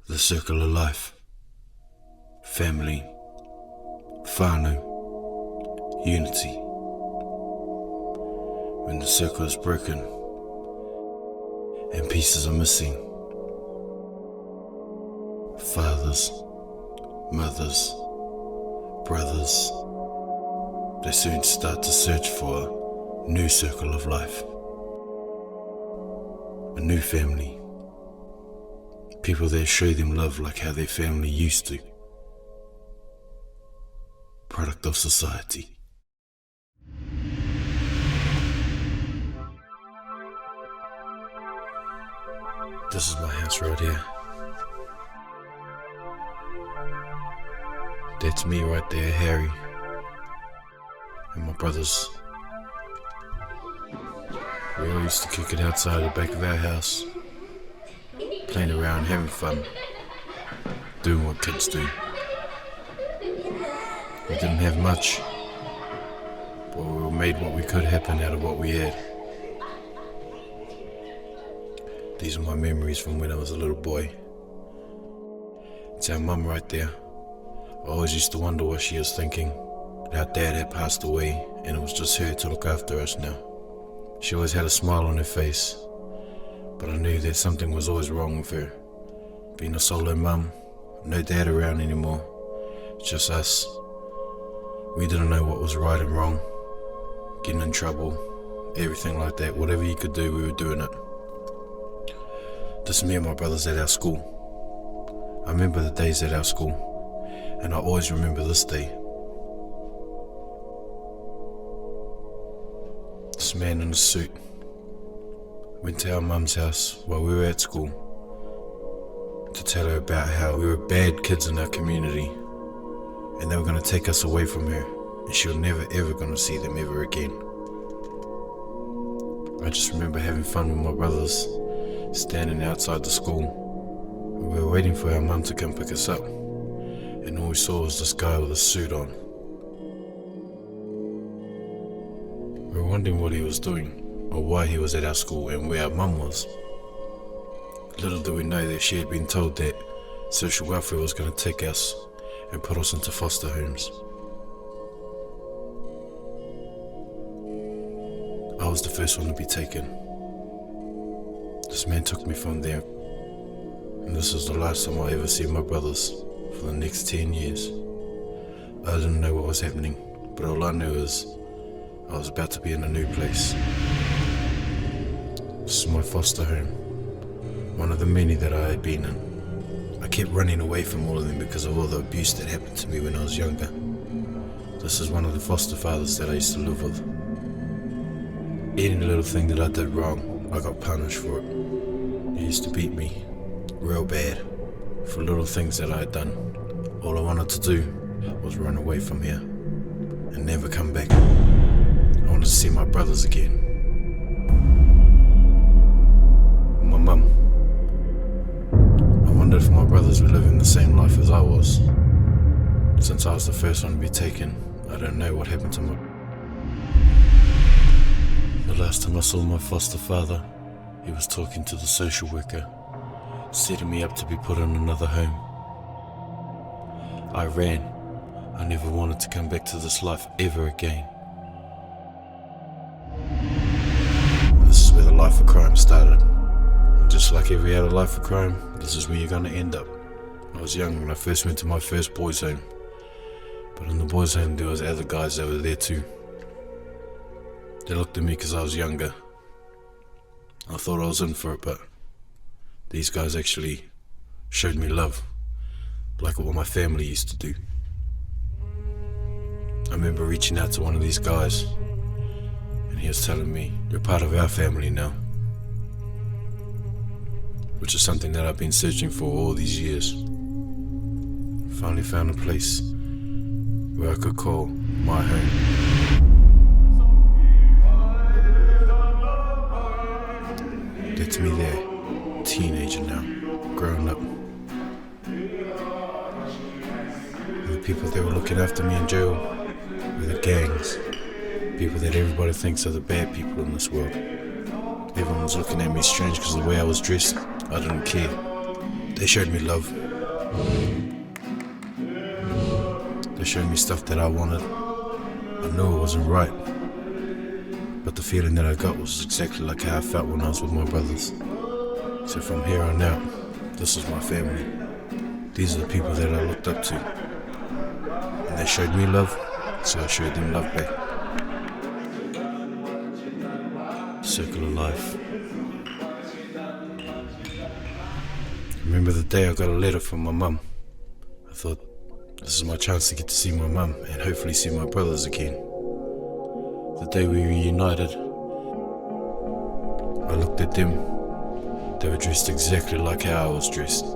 The circle of life, family, whānau, unity. When the circle is broken and pieces are missing, fathers, mothers, brothers, they soon start to search for a new circle of life, a new family. People that show them love like how their family used to. Product of society. This is my house right here. That's me right there, Harry. And my brothers. We all used to kick it outside the back of our house. Playing around, having fun, doing what kids do. We didn't have much, but we made what we could happen out of what we had. These are my memories from when I was a little boy. It's our mum right there. I always used to wonder what she was thinking. Our dad had passed away, and it was just her to look after us now. She always had a smile on her face, but I knew that something was always wrong with her. Being a solo mum, no dad around anymore, just us. We didn't know what was right and wrong, getting in trouble, everything like that. Whatever you could do, we were doing it. This is me and my brothers at our school. I remember the days at our school, and I always remember this day. This man in a suit went to our mum's house while we were at school to tell her about how we were bad kids in our community and they were going to take us away from her and she was never ever going to see them ever again. I just remember having fun with my brothers, standing outside the school. We were waiting for our mum to come pick us up and all we saw was this guy with a suit on. We were wondering what he was doing, or why he was at our school and where our mum was. Little did we know that she had been told that social welfare was going to take us and put us into foster homes. I was the first one to be taken. This man took me from there, and this was the last time I ever see my brothers for the next 10 years. I didn't know what was happening, but all I knew is I was about to be in a new place. This is my foster home, one of the many that I had been in. I kept running away from all of them because of all the abuse that happened to me when I was younger. This is one of the foster fathers that I used to live with. Any little thing that I did wrong, I got punished for it. He used to beat me real bad for little things that I had done. All I wanted to do was run away from here and never come back. I wanted to see my brothers again. My mum. I wondered if my brothers were living the same life as I was. Since I was the first one to be taken, I don't know what happened to my... The last time I saw my foster father, he was talking to the social worker, setting me up to be put in another home. I ran. I never wanted to come back to this life ever again. This is where the life of crime started. Just like every other life of crime, this is where you're going to end up. I was young when I first went to my first boys' home. But in the boys' home there was other guys that were there too. They looked at me because I was younger. I thought I was in for it, but these guys actually showed me love, like what my family used to do. I remember reaching out to one of these guys, and he was telling me, "You're part of our family now." Which is something that I've been searching for all these years. Finally found a place where I could call my home. That's me there, teenager now, grown up. And the people that were looking after me in jail were the gangs, people that everybody thinks are the bad people in this world. Everyone was looking at me strange because of the way I was dressed. I didn't care. They showed me love. They showed me stuff that I wanted. I knew it wasn't right, but the feeling that I got was exactly like how I felt when I was with my brothers. So from here on out, this is my family. These are the people that I looked up to. And they showed me love, so I showed them love back. Circle of life. I remember the day I got a letter from my mum. I thought, this is my chance to get to see my mum and hopefully see my brothers again. The day we reunited, I looked at them. They were dressed exactly like how I was dressed.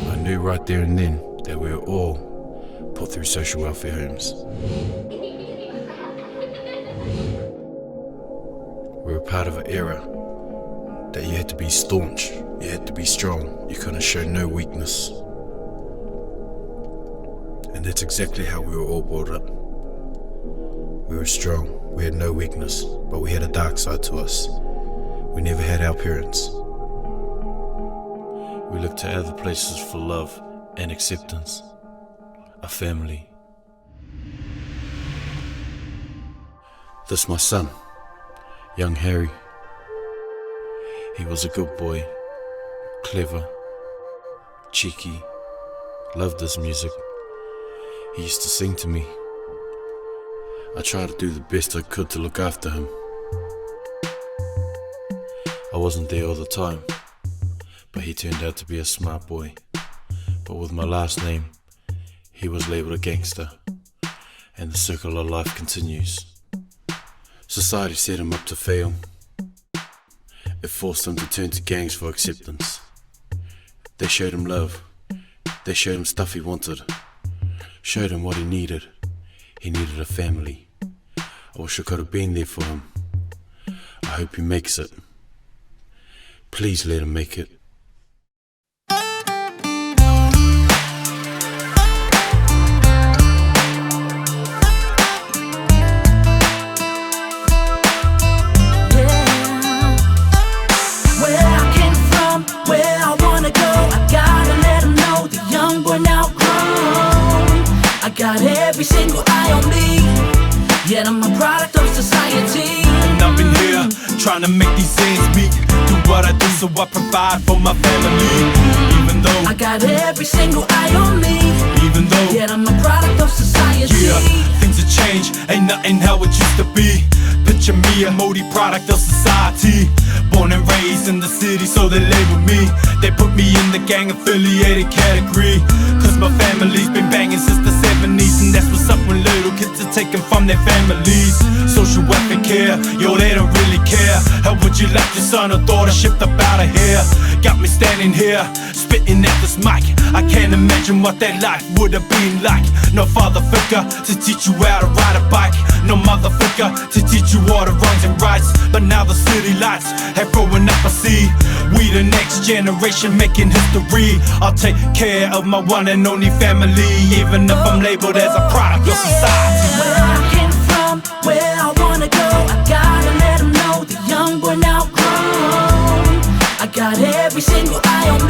I knew right there and then that we were all put through social welfare homes. We were part of an era that you had to be staunch, you had to be strong, you couldn't show no weakness. And that's exactly how we were all brought up. We were strong, we had no weakness, but we had a dark side to us. We never had our parents. We looked to other places for love and acceptance, a family. This my son, young Harry. He was a good boy, clever, cheeky, loved his music. He used to sing to me. I tried to do the best I could to look after him. I wasn't there all the time, but he turned out to be a smart boy. But with my last name, he was labelled a gangster, and the circle of life continues. Society set him up to fail. It forced him to turn to gangs for acceptance. They showed him love. They showed him stuff he wanted. Showed him what he needed. He needed a family. I wish I could have been there for him. I hope he makes it. Please let him make it. Got every single eye on me, yet I'm a product of society. And I've been here, trying to make these ends meet. Do what I do so I provide for my family. Even though I got every single eye on me, even though yet I'm a product of society. Yeah, things have changed, ain't nothing how it used to be. Picture me, a moody product of society. Born and raised in the city, so they label me. They put me in the gang affiliated category. Cause my family's been banging since the 70s. And that's what's up when little kids are taken from their families. Social welfare care, yo, they don't really care. How would you like your son or daughter shipped up out of here? Got me standing here, spitting at this mic. I can't imagine what that life would have been like. No father figure to teach you how to ride a bike. No mother figure to teach you all the wrongs and rights. But now the city lights have growing up, I see. We the next generation making history. I'll take care of my one and only family, even if I'm labeled as a product of society. Where I came from, where I wanna go, I gotta let them know the young boy now grown. I got every single eye on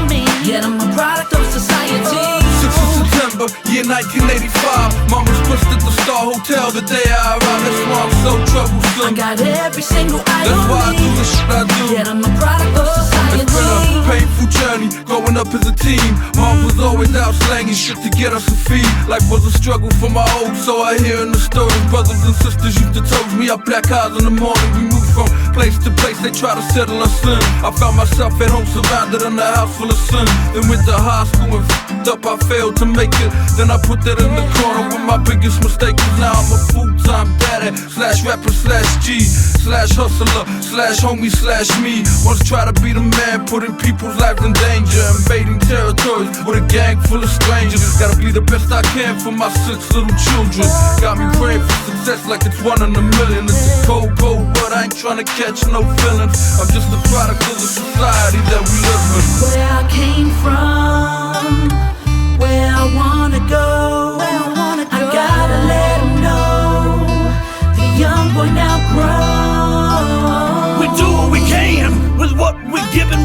me, yet I'm a product of society. 6th of September, year 1985. Mama's pushed at the Star Hotel the day I arrived. That's why I'm so troublesome. I got every single eye That's on why I do me, the shit I do. yet I'm a product of society. It's been a painful journey, growing up as a teen. Mom was always out slanging shit to get us a feed. Life was a struggle for my old, so I hear in the stories. Brothers and sisters used to toast me up black eyes in the morning. We moved from place to place, they try to settle us in. I found myself at home surrounded in a house full of sin. Then went to high school and f***ed up, I failed to make it. Then I put that in the corner with my biggest mistake. Cause now I'm a full-time daddy, slash rapper, slash G, slash hustler, slash homie, slash me. Once try to be the man, putting people's lives in danger. Invading territories with a gang full of strangers. Gotta be the best I can for my 6 little children. Got me praying for success like it's 1 in a million. It's a cold, cold world, I ain't trying to catch no feelings. I'm just a product of the society that we live in. Where I came from, where I wanna go, I gotta let them know the young boy now grown. we do what we can with what we're given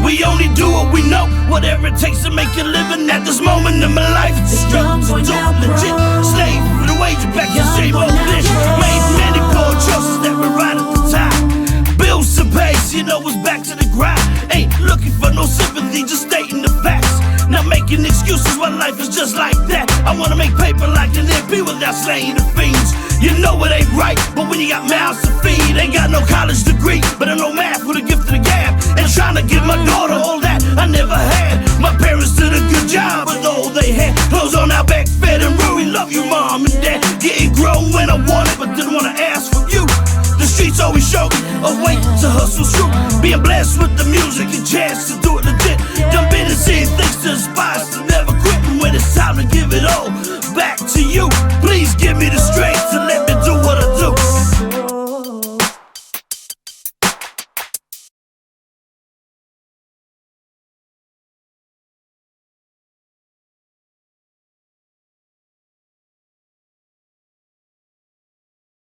what we know, whatever it takes to make a living at this moment in my life. It's a struggle to do legit. Slave for the wage, back to same old bitch. Made many poor choices that were right at the time. Bills to pay, so you know it's back to the grind. Ain't looking for no sympathy, just stating the facts. Not making excuses when life is just like that. I wanna make paper like an MP without slaying the fiends. You know it ain't right, but when you got mouths to feed, ain't got no college degree, but I know math with a gift of the gab. And trying to give my daughter all that I never had. My parents did a good job with all they had. Clothes on our back, fed and rude. We love you, mom and dad. Getting grown when I wanted, but didn't wanna ask for you. The streets always show me a way to hustle's true. Being blessed with the music and chance to do it legit. Done been and seen things to inspire us to never quit. And when it's time to give it all back to you, please give me the strength to let me do what I